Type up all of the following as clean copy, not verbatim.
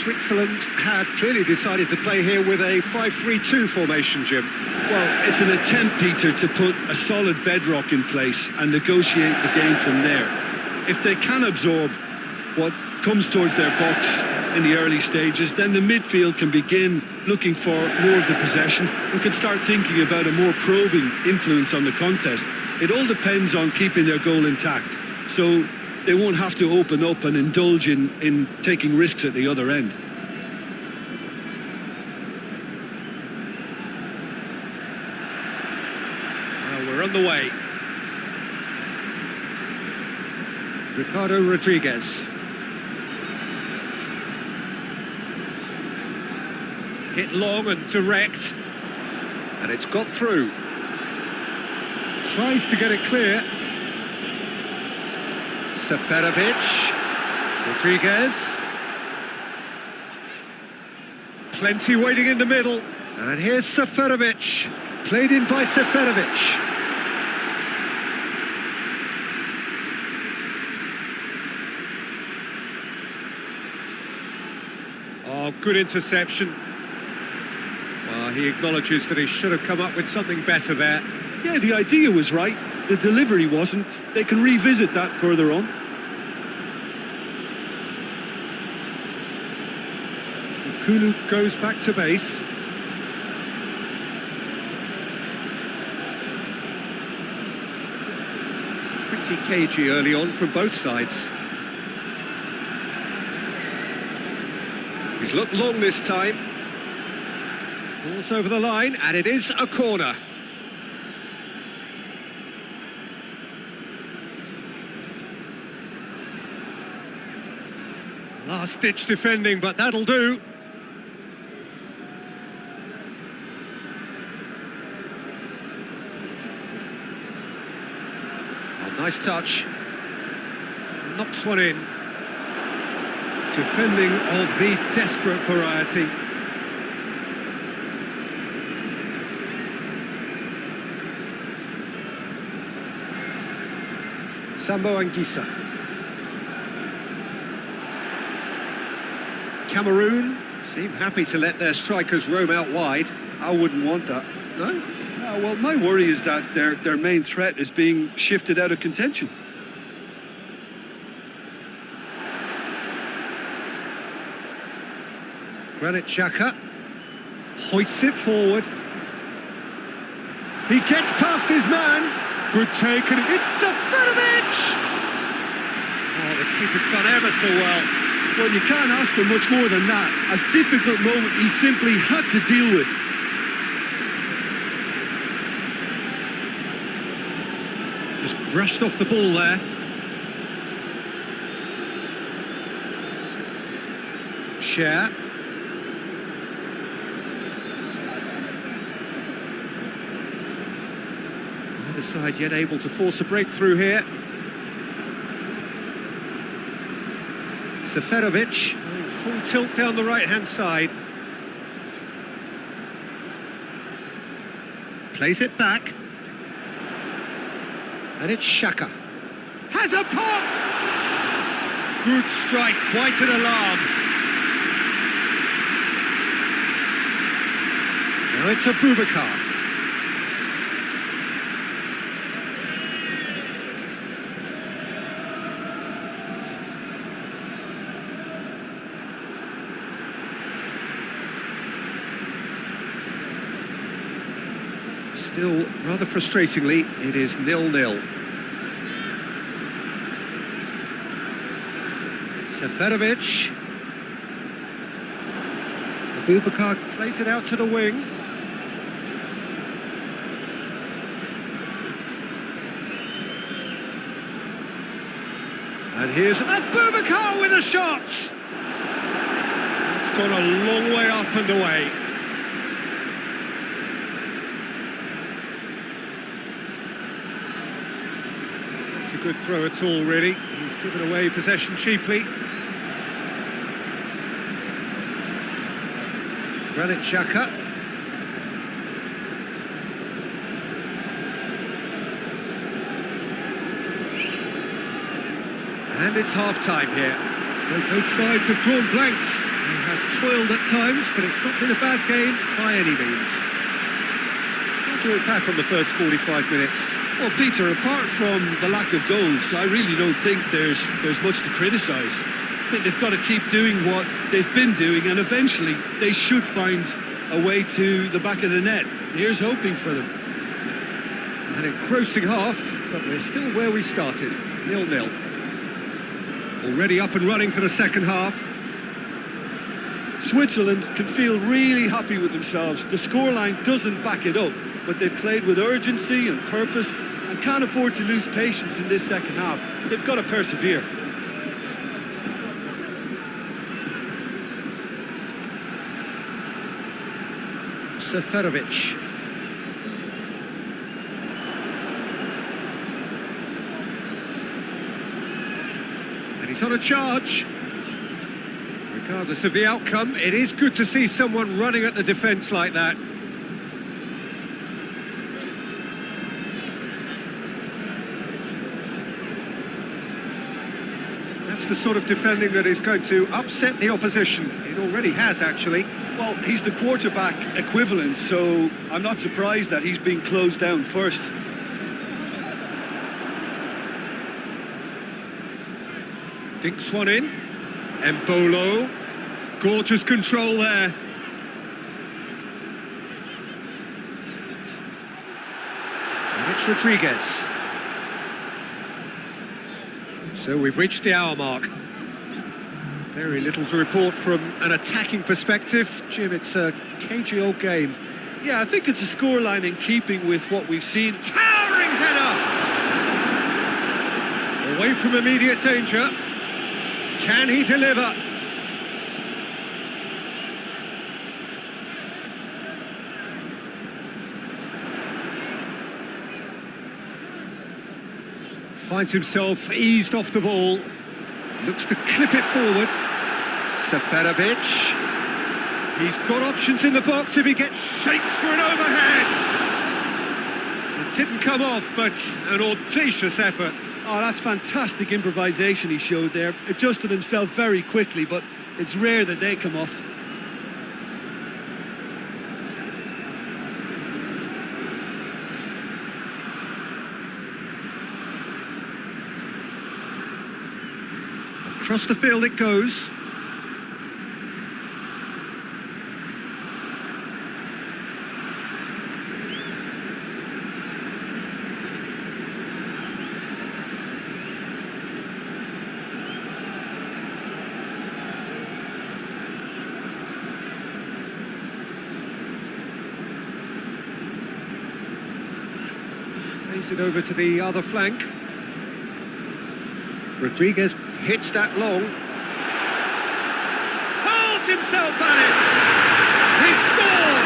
Switzerland have clearly decided to play here with a 5-3-2 formation, Jim. Well, it's an attempt, Peter, to put a solid bedrock in place and negotiate the game from there. If they can absorb what comes towards their box in the early stages, then the midfield can begin looking for more of the possession and can start thinking about a more probing influence on the contest. It all depends on keeping their goal intact, so they won't have to open up and indulge in taking risks at the other end. Well, we're on the way. Ricardo Rodriguez. Hit long and direct. And it's got through. Tries to get it clear. Seferovic. Rodriguez. Plenty waiting in the middle. And here's Seferovic. Played in by Seferovic. Oh, good interception. Well, he acknowledges that he should have come up with something better there. Yeah, the idea was right. The delivery wasn't. They can revisit that further on. Kulu goes back to base. Pretty cagey early on from both sides. He's looked long this time. Ball's over the line, and it is a corner. Last-ditch defending, but that'll do. Oh, nice touch. Knocks one in. Defending of the desperate variety. Sambo Anguissa. Cameroon seem happy to let their strikers roam out wide. I wouldn't want that. No? No, well, my worry is that their main threat is being shifted out of contention. Granit Xhaka hoists it forward. He gets past his man. Good take, and it's Seferovic! Oh, the keeper's done ever so well. Well, you can't ask for much more than that. A difficult moment he simply had to deal with. Just brushed off the ball there. Share. Neither side yet able to force a breakthrough here. Seferovic, full tilt down the right-hand side. Plays it back. And it's Xhaka. Has a pop! Good strike, quite an alarm. Now it's Abubakar. Still, rather frustratingly, it is 0-0. Seferovic. Abubakar plays it out to the wing. And here's Abubakar with a shot! It's gone a long way up and away. Not a good throw at all, really. He's given away possession cheaply. Granit Xhaka. And it's half-time here. So both sides have drawn blanks. They have toiled at times, but it's not been a bad game by any means. How do you look back on the first 45 minutes? Well, Peter, apart from the lack of goals, I really don't think there's much to criticise. I think they've got to keep doing what they've been doing, and eventually they should find a way to the back of the net. Here's hoping for them. An engrossing half, but we're still where we started, 0-0. Already up and running for the second half. Switzerland can feel really happy with themselves. The scoreline doesn't back it up, but they've played with urgency and purpose and can't afford to lose patience in this second half. They've got to persevere. Seferovic. And he's on a charge. Regardless of the outcome, it is good to see someone running at the defence like that. That's the sort of defending that is going to upset the opposition. It already has, actually. Well, he's the quarterback equivalent, so I'm not surprised that he's been closed down first. Dinks one in. Embolo. Gorgeous control there. And it's Rodriguez. So we've reached the hour mark. Very little to report from an attacking perspective. Jim, it's a cagey old game. Yeah, I think it's a scoreline in keeping with what we've seen. Towering header! Away from immediate danger. Can he deliver? Finds himself eased off the ball. Looks to clip it forward. Seferovic. He's got options in the box if he gets shaped for an overhead. It didn't come off, but an audacious effort. Oh, that's fantastic improvisation he showed there. Adjusted himself very quickly, but it's rare that they come off. Across the field it goes. Plays it over to the other flank. Rodriguez hits that long. Hurls himself at it! He scored!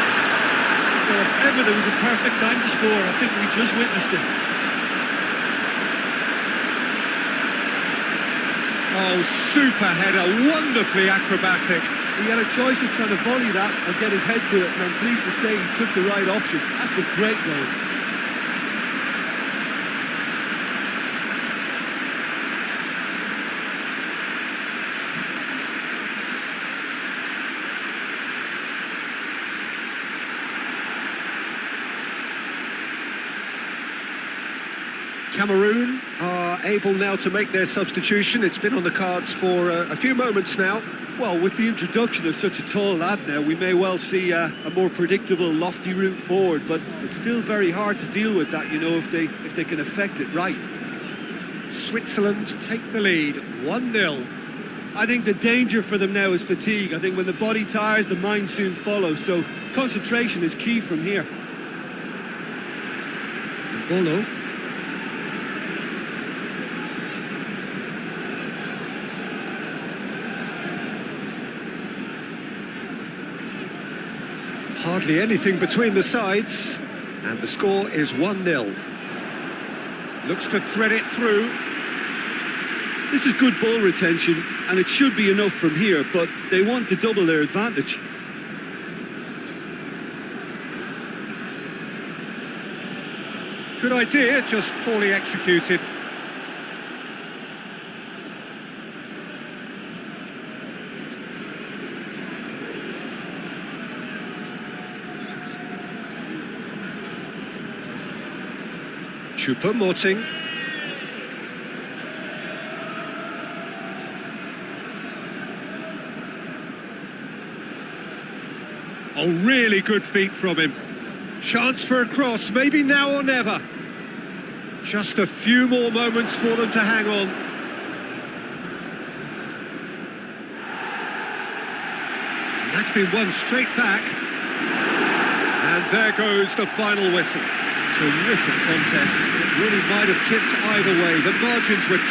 Well, if ever there was a perfect time to score, I think we just witnessed it. Oh, super header, wonderfully acrobatic. He had a choice of trying to volley that or get his head to it, and I'm pleased to say he took the right option. That's a great goal. Cameroon are able now to make their substitution. It's been on the cards for a few moments now. Well, with the introduction of such a tall lad now, we may well see a more predictable, lofty route forward, but it's still very hard to deal with that, you know, if they can affect it right. Switzerland take the lead, 1-0. I think the danger for them now is fatigue. I think when the body tires, the mind soon follows, so concentration is key from here. Bolo. Hardly anything between the sides, and the score is 1-0. Looks to thread it through. This is good ball retention, and it should be enough from here, but they want to double their advantage. Good idea, just poorly executed. Choupo-Moting. Oh, really good feet from him. Chance for a cross, maybe now or never. Just a few more moments for them to hang on. And that's been won straight back. And there goes the final whistle. Terrific contest. It really might have tipped either way. The margins were